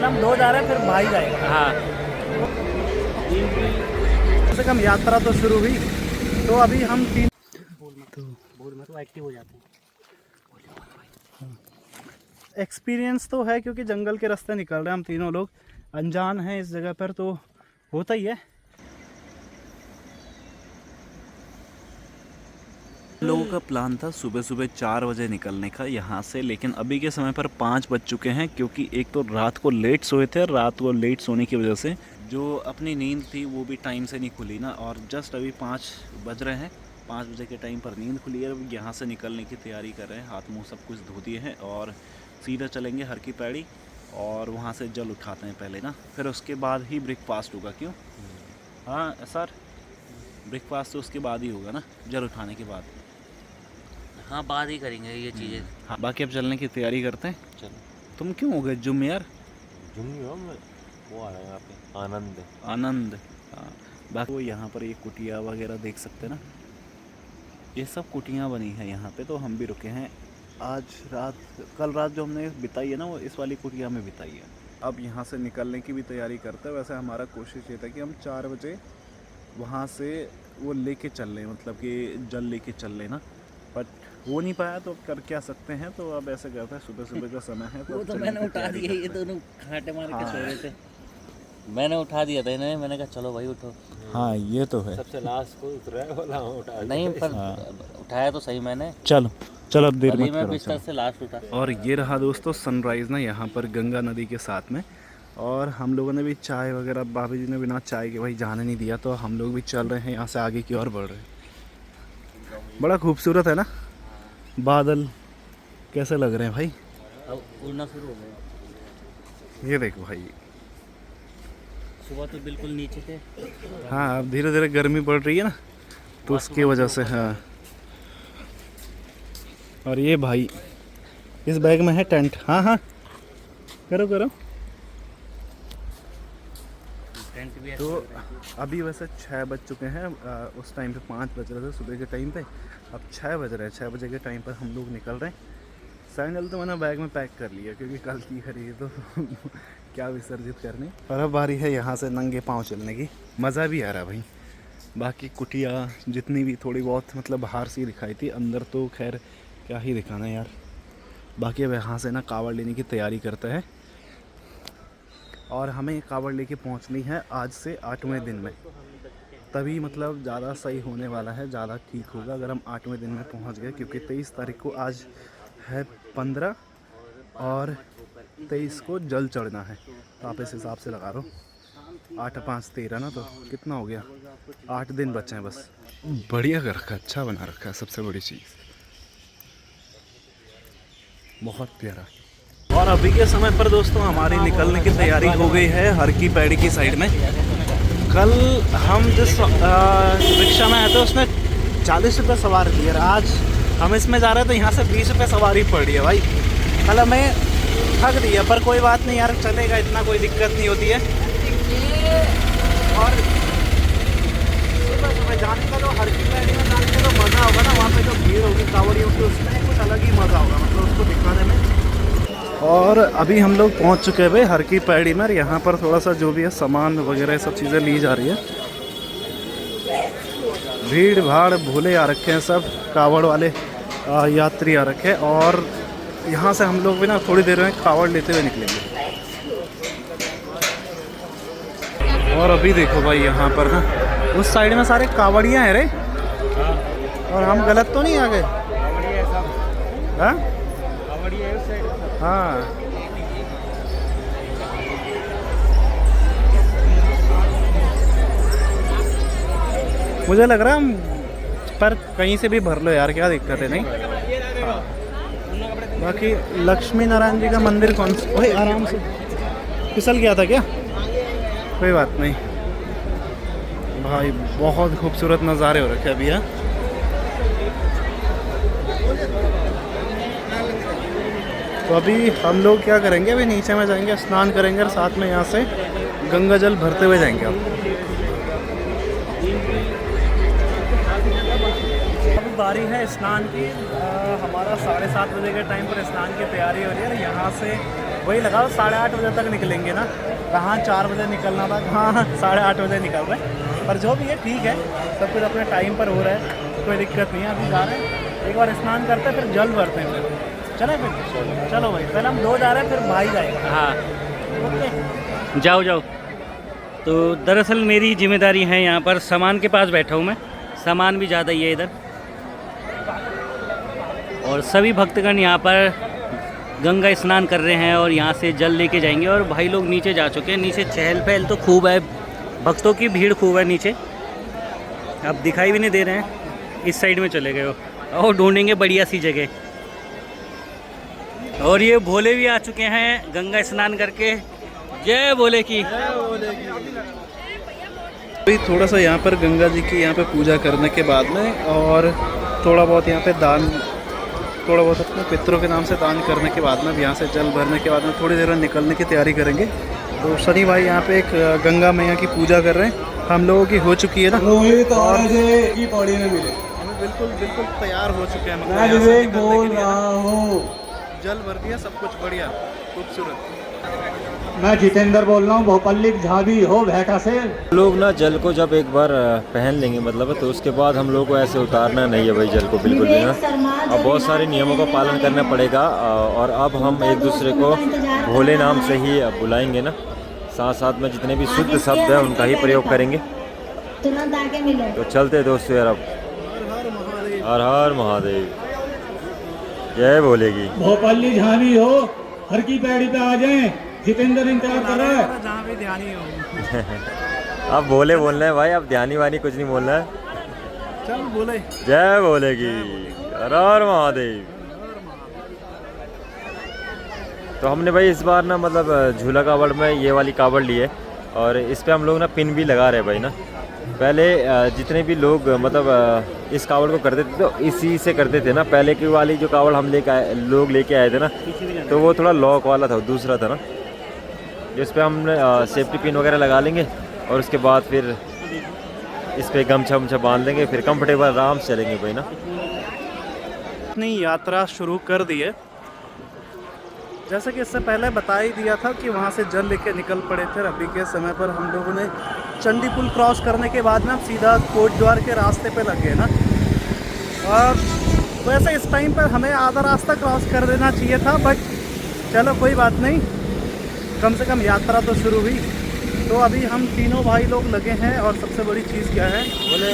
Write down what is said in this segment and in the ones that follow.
अच्छा हम 2 जा रहे हैं, फिर भाई जाएगा। हाँ कम से कम यात्रा तो शुरू हुई, तो अभी हम 3 बोल मत, वो एक्टिव हो जाते हैं। एक्सपीरियंस तो है क्योंकि जंगल के रास्ते निकल रहे हैं हम तीनों लोग, अनजान हैं इस जगह पर, तो होता ही है। लोगों का प्लान था सुबह सुबह 4 बजे निकलने का यहाँ से, लेकिन अभी के समय पर 5 बज चुके हैं, क्योंकि एक तो रात को लेट सोए थे, रात को लेट सोने की वजह से जो अपनी नींद थी वो भी टाइम से नहीं खुली ना, और जस्ट अभी 5 बज रहे हैं, 5 बजे के टाइम पर नींद खुली है। अब यहाँ से निकलने की तैयारी कर रहे हैं, हाथ मुँह सब कुछ धो दिए हैं और सीधा चलेंगे हर की पैड़ी, और वहाँ से जल उठाते हैं पहले ना, फिर उसके बाद ही ब्रेकफास्ट होगा। क्यों? हाँ सर, ब्रेकफास्ट तो उसके बाद ही होगा ना, जल उठाने के बाद। हाँ बाद ही करेंगे ये चीज़ें। हाँ बाकी अब चलने की तैयारी करते हैं। चलो। तुम क्यों हो गए जुम यार? जुम नहीं हो, मैं वो आ रहा है यहाँ पे आनंद। आनंद। हाँ बाकी वो यहाँ पर ये कुटिया वगैरह देख सकते हैं ना, ये सब कुटियाँ बनी हैं यहाँ पे, तो हम भी रुके हैं आज रात। कल रात जो हमने बिताई है ना, वो इस वाली कुटिया में बिताई है। अब यहाँ से निकलने की भी तैयारी करते हैं। वैसे हमारा कोशिश ये था कि हम 4 बजे वहाँ से वो लेके चल लें, मतलब कि जल लेके चल लें ना, बट हो नहीं पाया, तो कर क्या सकते हैं। तो अब ऐसे करते हैं, सुबह सुबह का समय है तो वो तो चलने मैंने की उठा तैयारी दिया, ये करते हैं। दोनों खाटे मार के हाँ। सो रहे थे, मैंने उठा दिया था इन्हें, मैंने कहा चलो भाई उठो। हाँ ये तो है। सबसे लास्ट को उतरा है वाला उठा नहीं पर उठाया तो सही मैंने, चलो चलो अब देर भले ही मत मैं करो, बिस्तर चलो। से लास्ट उठा। और ये रहा दोस्तों सनराइज़ ना यहाँ पर गंगा नदी के साथ में, और हम लोगों ने भी चाय वगैरह, भाभी जी ने बिना चाय के भाई जाने नहीं दिया, तो हम लोग भी चल रहे हैं यहाँ से आगे की ओर बढ़ रहे हैं। बड़ा खूबसूरत है ना, बादल कैसे लग रहे हैं भाई, अब उड़ना शुरू हो गया। ये देखो भाई। सुबह तो बिल्कुल नीचे थे। हाँ अब धीरे धीरे गर्मी बढ़ रही है ना, तो उसकी वजह से। हाँ और ये भाई इस बैग में है टेंट। हाँ हाँ करो करो। टेंट भी तो अभी वैसे 6 बज चुके हैं, उस टाइम पे 5 बज रहे थे सुबह के टाइम पे, अब 6 बज रहे हैं। 6 बजे के टाइम पर हम लोग निकल रहे हैं। सैंडल तो मैंने बैग में पैक कर लिया क्योंकि कल की खरीद तो क्या विसर्जित करनी। और अब बारी है यहाँ से नंगे पाँव चलने की, मज़ा भी आ रहा है भाई। बाकी कुटिया जितनी भी थोड़ी बहुत मतलब बाहर से ही दिखाई थी, अंदर तो खैर क्या ही दिखाना यार। बाकी अब यहाँ से ना कावड़ लेने की तैयारी करते हैं, और हमें कावड़ लेके पहुंचनी है आज से 8वें दिन में, तभी मतलब ज़्यादा सही होने वाला है, ज़्यादा ठीक होगा अगर हम 8वें दिन में पहुंच गए, क्योंकि 23 तारीख को आज है 15 और 23 को जल चढ़ना है। तो आप इस हिसाब से लगा लो, 8 5 13 ना, तो कितना हो गया, 8 दिन बचे हैं बस। बढ़िया कर रखा है, अच्छा बना रखा है, सबसे बड़ी चीज़ बहुत प्यारा। और अभी के समय पर दोस्तों हमारी निकलने की तैयारी हो गई है हर की पैड़ी की साइड में। कल हम जिस रिक्शा में आए थे उसने 40 रुपये सवारी ली है, आज हम इसमें जा रहे हैं तो यहाँ से 20 रुपये सवारी पड़ रही है भाई। कल हमें थक दिया, पर कोई बात नहीं यार, चलेगा, इतना कोई दिक्कत नहीं होती है। और सुबह जाने का जो हर की पैड़ी में जाने का जो मज़ा होगा ना, वहाँ पे जो भीड़ होगी कांवड़ियों की, उसमें कुछ अलग ही मज़ा होगा, मतलब उसको दिखाने में। और अभी हम लोग पहुंच चुके हैं भाई हर की पैड़ी में, यहाँ पर थोड़ा सा जो भी है सामान वगैरह सब चीज़ें ली जा रही है। भीड़ भाड़ भूले आ रखे हैं सब, कावड़ वाले यात्री आ रखे हैं, और यहाँ से हम लोग भी ना थोड़ी देर में कावड़ लेते हुए निकलेंगे। और अभी देखो भाई यहाँ पर ना उस साइड में सारे कावड़ियाँ हैं रे, और हम गलत तो नहीं आ गए? हाँ हाँ मुझे लग रहा है हम पर कहीं से भी भर लो यार, क्या दिक्कत है। नहीं हाँ। बाकी लक्ष्मी नारायण जी का मंदिर कौन सा भाई, आराम से फिसल गया था क्या, कोई बात नहीं भाई। बहुत खूबसूरत नज़ारे हो रखे अभी। तो अभी हम लोग क्या करेंगे, अभी नीचे में जाएंगे, स्नान करेंगे, और साथ में यहाँ से गंगा जल भरते हुए जाएंगे। अभी बारी है स्नान की, हमारा 7:30 बजे के टाइम पर स्नान की तैयारी हो रही है। यहाँ से वही लगाओ 8:30 बजे तक निकलेंगे ना, कहाँ 4 बजे निकलना था, कहाँ 8:30 बजे निकल रहे हैं। पर जो भी है ठीक है, सब कुछ अपने टाइम पर हो रहा है, कोई दिक्कत नहीं है। अभी जा रहे हैं, एक बार स्नान करते हैं, फिर जल भरते हैं, फिर चले फिर। चलो भाई, पहले हम 2 जा रहे हैं, फिर भाई जाएगा। हाँ ओके, जाओ जाओ। तो दरअसल मेरी जिम्मेदारी है यहाँ पर, सामान के पास बैठा हूँ मैं, सामान भी ज़्यादा ही है इधर। और सभी भक्तगण यहाँ पर गंगा स्नान कर रहे हैं और यहाँ से जल लेके जाएंगे। और भाई लोग नीचे जा चुके हैं, नीचे चहल पहल तो खूब है, भक्तों की भीड़ खूब है नीचे। अब दिखाई भी नहीं दे रहे हैं, इस साइड में चले गए हो और ढूंढेंगे बढ़िया सी जगह। और ये भोले भी आ चुके हैं गंगा स्नान करके, जय भोले की। अभी थोड़ा सा यहाँ पर गंगा जी की यहाँ पे पूजा करने के बाद में और थोड़ा बहुत यहाँ पे दान, थोड़ा बहुत अपने पितरों के नाम से दान करने के बाद में, अब यहाँ से जल भरने के बाद में थोड़ी देर में निकलने की तैयारी करेंगे। तो शनि भाई यहाँ पे एक गंगा मैया की पूजा कर रहे हैं, हम लोगों की हो चुकी है ना, और की पौड़ी में मिले हमें बिल्कुल बिल्कुल तैयार हो चुके हैं, मतलब यहाँ से निकलने के लिए जल भर दिया, सब कुछ बढ़िया खूबसूरत। मैं जितेंद्र बोल रहा हूँ, भोपल्लिक झाबी हो भेटा से। लोग ना जल को जब एक बार पहन लेंगे मतलब, तो उसके बाद हम लोग को ऐसे उतारना नहीं है भाई जल को, बिल्कुल भी ना। अब बहुत सारे नियमों का पालन करना पड़ेगा। और अब हम एक दूसरे को भोले नाम से ही बुलाएंगे ना, साथ साथ में जितने भी शुद्ध शब्द हैं उनका ही प्रयोग करेंगे। तो चलते दोस्तों यार, अब हर हर महादेव, जय भोले की। भोपल्ली झाबी हो, हर की पैड़ी पे आ जाएं, जितेंद्र इंतजार कर रहा है। जहाँ भी ध्यान ही हो। अब भोले बोलना है भाई, अब ध्यानी वानी कुछ नहीं बोलना है। चल बोले, जय भोले की, हर हर महादेव। तो हमने भाई इस बार ना मतलब झूला कावड़ में ये वाली कावड़ ली है, और इस पे हम लोग ना पिन भी लगा रहे हैं भाई ना। पहले जितने भी लोग मतलब इस कावड़ को करते थे तो इसी से करते थे ना। पहले की वाली जो कावड़ हम लेके आए थे ना, तो वो थोड़ा लॉक वाला था, दूसरा था ना, जिस पे हम सेफ्टी पिन वगैरह लगा लेंगे और उसके बाद फिर इस पे गमछा वमछा बांध देंगे, फिर कंफर्टेबल आराम से चलेंगे भाई ना। अपनी यात्रा शुरू कर दी है। जैसे कि इससे पहले बता ही दिया था कि वहाँ से जल लेके निकल पड़े थे। अभी के समय पर हम लोगों ने चंडी पुल क्रॉस करने के बाद ना सीधा कोटद्वार के रास्ते पे लग गए ना, और वैसे इस टाइम पर हमें आधा रास्ता क्रॉस कर देना चाहिए था, बट चलो कोई बात नहीं, कम से कम यात्रा तो शुरू हुई। तो अभी हम तीनों भाई लोग लगे हैं, और सबसे बड़ी चीज़ क्या है, बोले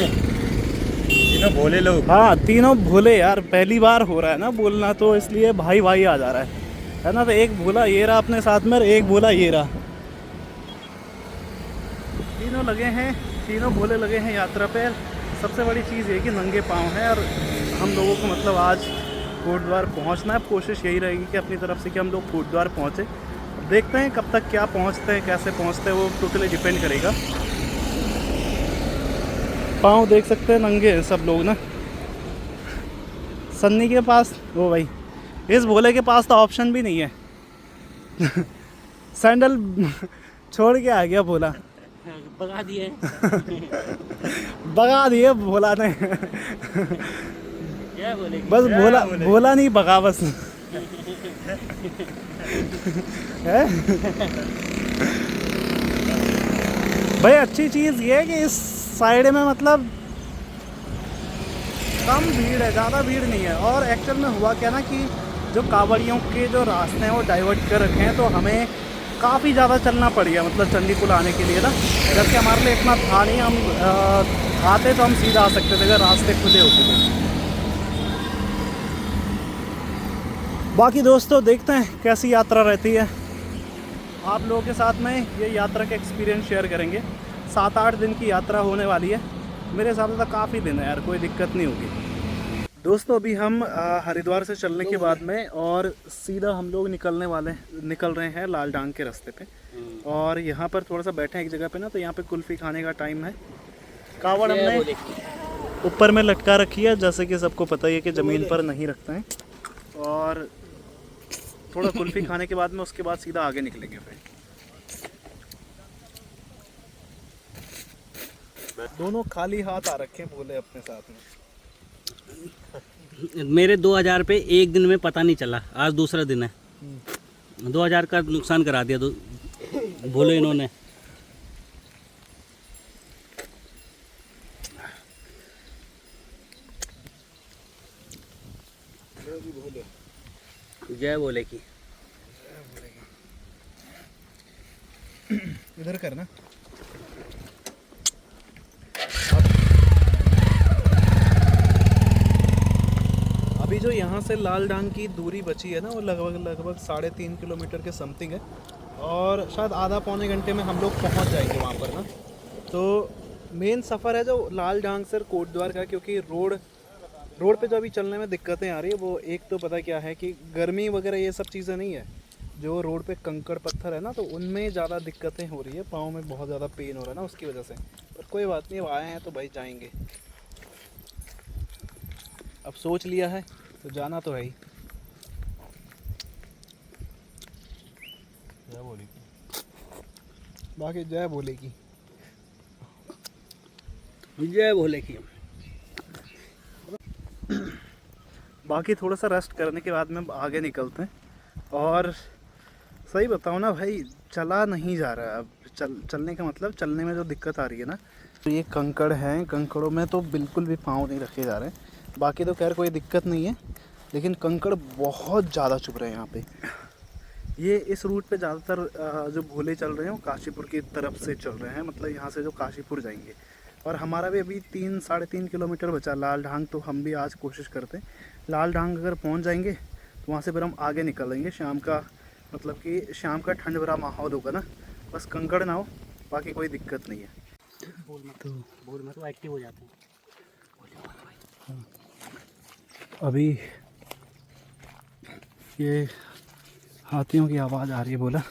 तीनों भोले लोग। हाँ तीनों भोले यार, पहली बार हो रहा है ना बोलना, तो इसलिए भाई भाई आ जा रहा है ना। तो एक भोला ये रहा अपने साथ में, एक भोला ये रहा, तीनों लगे हैं, तीनों भोले लगे हैं यात्रा पे। सबसे बड़ी चीज़ ये कि नंगे पाँव हैं, और हम लोगों को मतलब आज कोटद्वार पहुंचना है। कोशिश यही रहेगी कि अपनी तरफ से कि हम लोग कोटद्वार पहुँचे। देखते हैं कब तक क्या पहुंचते हैं, कैसे पहुंचते हैं, वो टोटली डिपेंड करेगा। पाँव देख सकते हैं नंगे हैं सब लोग ना। सन्नी के पास, ओ भाई इस भोले के पास तो ऑप्शन भी नहीं है सैंडल छोड़ के आ गया भोला, भगा दिए भगा दिए भोला ने जय भोले की। बस भोला नहीं भगा बस है? भाई अच्छी चीज़ ये है कि इस साइड में मतलब कम भीड़ है, ज़्यादा भीड़ नहीं है। और एक्चुअल में हुआ क्या ना कि जो कांवड़ियों के जो रास्ते हैं वो डाइवर्ट कर रखे हैं, तो हमें काफ़ी ज़्यादा चलना पड़ गया मतलब चंडी पुल आने के लिए ना। जबकि हमारे लिए इतना था नहीं, हम आते तो हम सीधा आ सकते थे अगर रास्ते खुले होते थे। बाकी दोस्तों देखते हैं कैसी यात्रा रहती है, आप लोगों के साथ में ये यात्रा का एक्सपीरियंस शेयर करेंगे। 7-8 दिन की यात्रा होने वाली है, मेरे हिसाब से तो काफ़ी दिन है यार, कोई दिक्कत नहीं होगी। दोस्तों अभी हम हरिद्वार से चलने के बाद में और सीधा हम लोग निकल रहे हैं लाल डांग के रास्ते पे। और यहाँ पर थोड़ा सा बैठे हैं एक जगह पे ना, तो यहाँ पे कुल्फ़ी खाने का टाइम है। कावड़ हमने ऊपर में लटका रखी है, जैसे कि सबको पता ही है कि ज़मीन पर नहीं रखते हैं। और थोड़ा कुल्फ़ी खाने के बाद में उसके बाद सीधा आगे निकलेंगे फिर। दोनों खाली हाथ आ रखे हैं बोले अपने साथ में। मेरे 2000 पे एक दिन में पता नहीं चला, आज दूसरा दिन है। 2,000 का नुकसान करा दिया बोलो इन्होंने। जय बोले की इधर करना। अभी जो यहाँ से लाल डांग की दूरी बची है ना, वो लगभग 3.5 किलोमीटर के समथिंग है, और शायद आधा पौने घंटे में हम लोग पहुँच जाएंगे वहाँ पर ना। तो मेन सफ़र है जो लाल डांग से कोटद्वार का, क्योंकि रोड पे जो अभी चलने में दिक्कतें आ रही है वो एक तो पता क्या है कि गर्मी वगैरह ये सब चीज़ें नहीं है, जो रोड पे कंकड़ पत्थर है ना, तो उनमें ज़्यादा दिक्कतें हो रही है, पाँव में बहुत ज़्यादा पेन हो रहा है ना उसकी वजह से। पर कोई बात नहीं, अब आए हैं तो भाई जाएंगे, अब सोच लिया है तो जाना तो है ही। बाकी जय बोलेगी। जय बोले की। बाकी थोड़ा सा रेस्ट करने के बाद में आगे निकलते हैं। और सही बताऊँ ना भाई, चला नहीं जा रहा है अब। चलने का मतलब चलने में जो दिक्कत आ रही है ना, तो ये कंकड़ हैं, कंकड़ों में तो बिल्कुल भी पाँव नहीं रखे जा रहे हैं। बाकी तो खैर कोई दिक्कत नहीं है, लेकिन कंकड़ बहुत ज़्यादा चुभ रहे हैं यहाँ पे। ये इस रूट पे ज़्यादातर जो भोले चल रहे हैं वो काशीपुर की तरफ से चल रहे हैं, मतलब यहाँ से जो काशीपुर जाएंगे। और हमारा भी अभी 3-3.5 किलोमीटर बचा लाल ढांग, तो हम भी आज कोशिश करते हैं लाल ढांग अगर पहुँच जाएंगे तो वहाँ से फिर हम आगे निकलेंगे। शाम का मतलब कि शाम का ठंड भरा माहौल होगा ना, बस कंकड़ ना हो, बाकी कोई दिक्कत नहीं है। बोल मत, वो एक्टिव हो जाते हैं। अभी ये हाथियों की आवाज़ आ रही है बोला,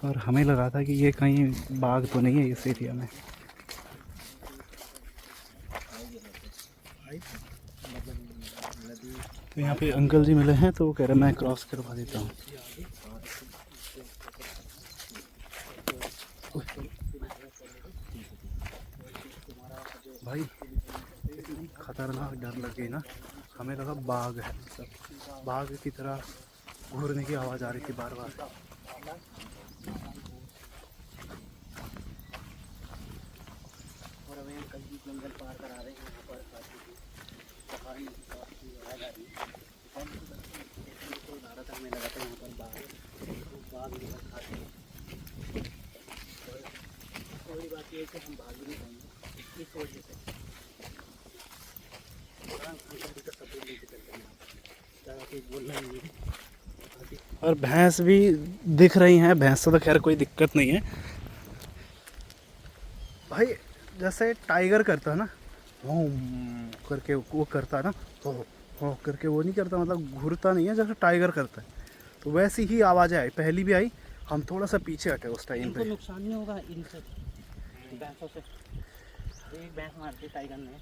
और हमें लगा था कि ये कहीं बाघ तो नहीं है इस एरिया में। तो यहाँ पे अंकल जी मिले हैं, तो वो कह रहे मैं क्रॉस करवा देता हूँ। भाई इतनी खतरनाक डर लगी ना, हमें लगा बाघ है, सब बाघ की तरह घूरने की आवाज़ आ रही थी बार बार। और हमें अंकल जी जंगल पार करा रहे हैं, यहाँ पर सफारी हमें लगा था यहाँ पर बाघ खाते हैं। थोड़ी बात ये है कि हम भाग नहीं पाएंगे इस वजह से। और भैंस भी दिख रही हैं, भैंस से तो खैर कोई दिक्कत नहीं है भाई। जैसे टाइगर करता है ना, वो करके वो करता है ना, हो करके वो नहीं करता, मतलब घूरता नहीं है, जैसे टाइगर करता है, तो वैसी ही आवाज़ें आई। पहली भी आई, हम थोड़ा सा पीछे हटे उस टाइम पे। नुकसान नहीं होगा इनसे, भैंसों से। एक भैंस मारती टाइगर ने,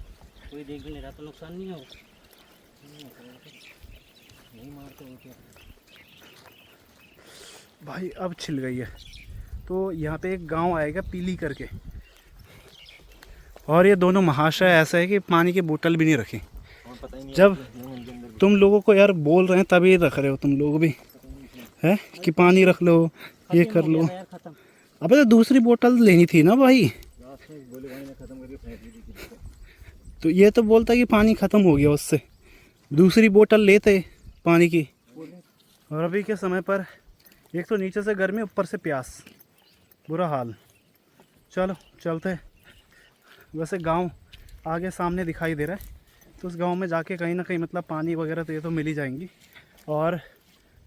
कोई देख भी नहीं रहा तो नुकसान नहीं होगा। नहीं मारते हो क्या भाई, अब छिल गई है। तो यहाँ पे एक गांव आएगा पीली करके, और ये दोनों महाशय ऐसा है कि पानी की बोतल भी नहीं रखी। जब तुम लोगों को यार बोल रहे हैं तभी रख रहे हो तुम लोग भी, है कि पानी रख लो, ये कर लो। अबे तो दूसरी बोतल लेनी थी ना भाई। तो ये तो बोलता कि पानी ख़त्म हो गया, उससे दूसरी बोतल लेते पानी की। और अभी के समय पर एक तो नीचे से गर्मी, ऊपर से प्यास, बुरा हाल। चलो चलते। वैसे गांव आगे सामने दिखाई दे रहा है, तो उस गांव में जाके कहीं ना कहीं मतलब पानी वगैरह तो ये तो मिल ही जाएंगी। और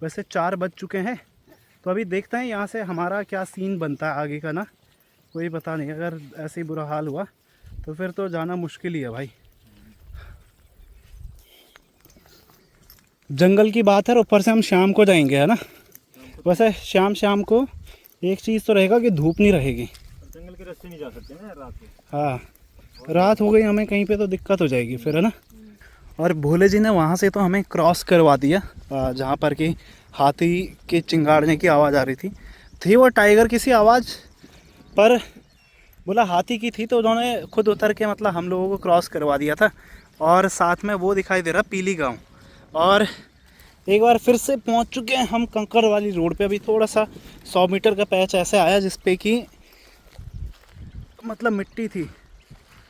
वैसे 4 बज चुके हैं, तो अभी देखते हैं यहाँ से हमारा क्या सीन बनता है आगे का ना, कोई पता नहीं। अगर ऐसे ही बुरा हाल हुआ तो फिर तो जाना मुश्किल ही है भाई। जंगल की बात है, और ऊपर से हम शाम को जाएंगे, है ना। वैसे शाम को एक चीज़ तो रहेगा कि धूप नहीं रहेगी, जंगल के रास्ते नहीं जा सकते ना रात को। हाँ, रात हो गई हमें कहीं पे तो दिक्कत हो जाएगी फिर, है ना। और भोले जी ने वहाँ से तो हमें क्रॉस करवा दिया, जहाँ पर कि हाथी के चिंगाड़ने की आवाज़ आ रही थी वो टाइगर की सी आवाज़, पर बोला हाथी की थी, तो उन्होंने खुद उतर के मतलब हम लोगों को क्रॉस करवा दिया था। और साथ में वो दिखाई दे रहा पीली गांव, और एक बार फिर से पहुंच चुके हैं हम कंकड़ वाली रोड पे। अभी थोड़ा सा 100 मीटर का पैच ऐसे आया जिस पे कि मतलब मिट्टी थी,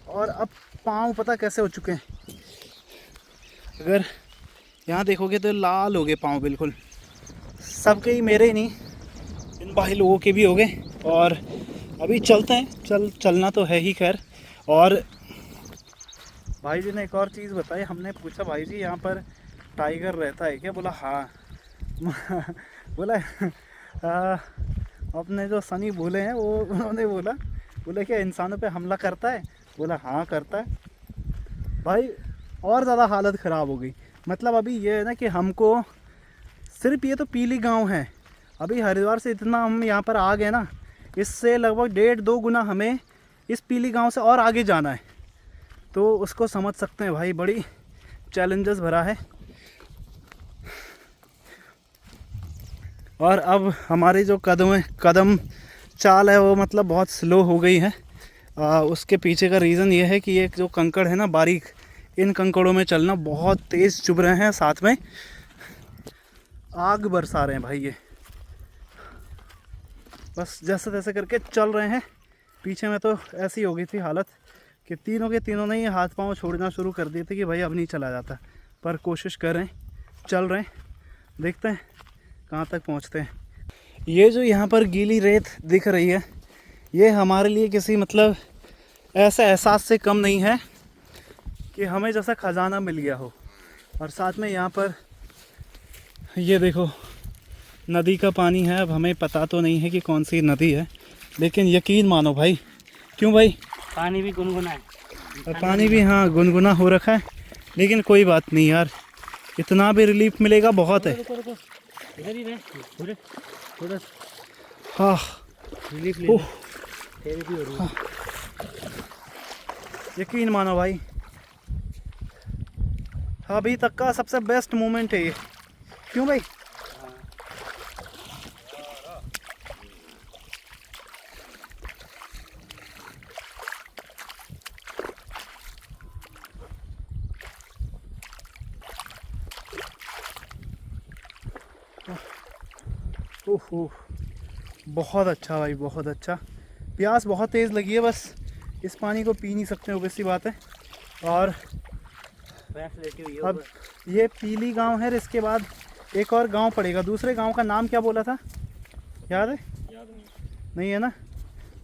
और अब पाँव पता कैसे हो चुके हैं, अगर यहाँ देखोगे तो लाल हो गए पाँव बिल्कुल। सबके ही, मेरे ही नहीं, इन भाई लोगों के भी हो गए। और अभी चलते हैं, चलना तो है ही खैर। और भाई जी ने एक और चीज़ बताई, हमने पूछा भाई जी यहाँ पर टाइगर रहता है क्या? बोला हाँ। बोला अपने जो सनी बोले हैं वो, उन्होंने बोला क्या इंसानों पे हमला करता है? बोला हाँ करता है। भाई और ज़्यादा हालत ख़राब हो गई। मतलब अभी ये है ना कि हमको सिर्फ ये तो पीली गांव है, अभी हरिद्वार से इतना हम यहाँ पर आ गए ना, इससे लगभग 1.5-2 गुना हमें इस पीली गांव से और आगे जाना है। तो उसको समझ सकते हैं भाई, बड़ी चैलेंजेस भरा है। और अब हमारी जो कदम चाल है वो मतलब बहुत स्लो हो गई है। उसके पीछे का रीज़न ये है कि ये जो कंकड़ है ना बारीक, इन कंकड़ों में चलना बहुत तेज़ चुभ रहे हैं, साथ में आग बरसा रहे हैं भाई। ये बस जैसे तैसे करके चल रहे हैं। पीछे में तो ऐसी हो गई थी हालत कि तीनों के तीनों ने ही हाथ पांव छोड़ना शुरू कर दिए थे कि भाई अब नहीं चला जाता, पर कोशिश कर रहे हैं, चल रहे हैं, देखते हैं कहाँ तक पहुँचते हैं। ये जो यहाँ पर गीली रेत दिख रही है, ये हमारे लिए किसी मतलब ऐसे एहसास से कम नहीं है कि हमें जैसा ख़जाना मिल गया हो। और साथ में यहाँ पर ये देखो नदी का पानी है। अब हमें पता तो नहीं है कि कौन सी नदी है, लेकिन यकीन मानो भाई। क्यों भाई? पानी भी गुनगुना है। और पानी भी हाँ गुनगुना हो रखा है, लेकिन कोई बात नहीं यार, इतना भी रिलीफ मिलेगा बहुत है। इधर ही रहे, थोड़ा हाँ रिलीफ ले, थेरेपी हो रही है। यकीन मानो भाई, अभी तक का सबसे बेस्ट मोमेंट है ये। क्यों भाई? ओह बहुत अच्छा भाई, बहुत अच्छा। प्यास बहुत तेज़ लगी है, बस इस पानी को पी नहीं सकते, obvious सी बात है। और अब ये पीली गांव है, इसके बाद एक और गांव पड़ेगा। दूसरे गांव का नाम क्या बोला था, याद है? नहीं है ना?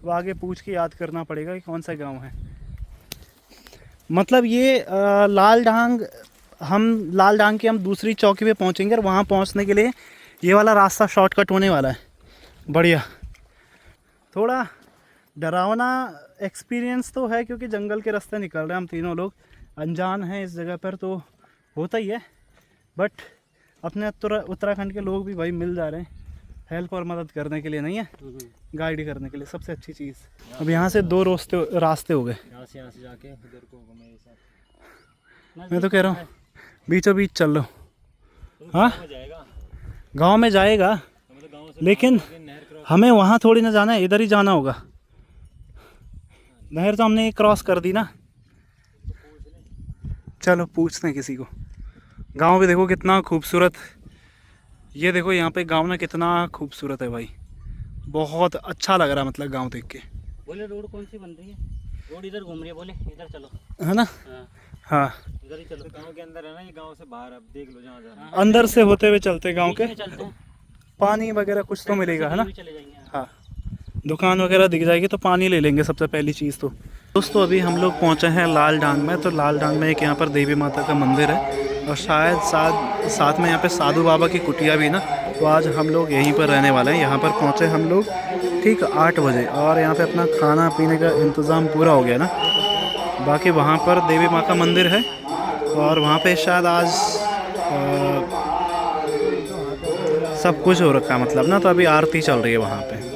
वो आगे पूछ के याद करना पड़ेगा कि कौन सा गांव है। मतलब ये लाल डांग के हम दूसरी चौकी पे पहुंचेंगे, और वहाँ पहुंचने के लिए ये वाला रास्ता शॉर्टकट होने वाला है। बढ़िया, थोड़ा डरावना एक्सपीरियंस तो है क्योंकि जंगल के रास्ते निकल रहे हैं हम तीनों लोग, अनजान हैं इस जगह पर, तो होता ही है। बट अपने उत्तराखंड के लोग भी भाई मिल जा रहे हैं हेल्प और मदद करने के लिए, नहीं है, गाइड करने के लिए, सबसे अच्छी चीज़। अब यहाँ से 2 रास्ते हो गए। यहाँ से जाके उधर को मेरे साथ, मैं तो कह रहा हूँ बीचों बीच चल लो। हाँ गांव में जाएगा, लेकिन हमें वहाँ थोड़ी ना जाना है, इधर ही जाना होगा। नहर तो हमने क्रॉस कर दी ना। चलो पूछते हैं किसी को। गांव भी देखो कितना खूबसूरत, ये देखो यहाँ पे गांव ना कितना खूबसूरत है भाई, बहुत अच्छा लग रहा है मतलब गांव देख के। बोले रोड कौन सी बन रही है? रोड इधर घूम रही है, बोले इधर चलो, है ना? हाँ इधर ही चलो। गांव के अंदर है ना ये, गांव से बाहर अब देख लो जहाँ जाना। अंदर से होते हुए चलते गांव के, चलते हैं, पानी वगैरह कुछ तो मिलेगा, है ना? चले जाएंगे। हाँ दुकान वगैरह दिख जाएगी तो पानी ले लेंगे सबसे पहली चीज़ तो। दोस्तों अभी हम लोग पहुँचे हैं लाल डांग में। तो लाल डांग में एक यहाँ पर देवी माता का मंदिर है, और शायद साथ में यहाँ पे साधु बाबा की कुटिया भी ना। तो आज हम लोग यहीं पर रहने वाले हैं। यहाँ पर पहुँचे हम लोग ठीक 8 बजे, और यहाँ पे अपना खाना पीने का इंतज़ाम पूरा हो गया ना। बाकी वहाँ पर देवी माँ का मंदिर है, और वहाँ पे शायद आज सब कुछ हो रखा है मतलब ना। तो अभी आरती चल रही है वहाँ पे।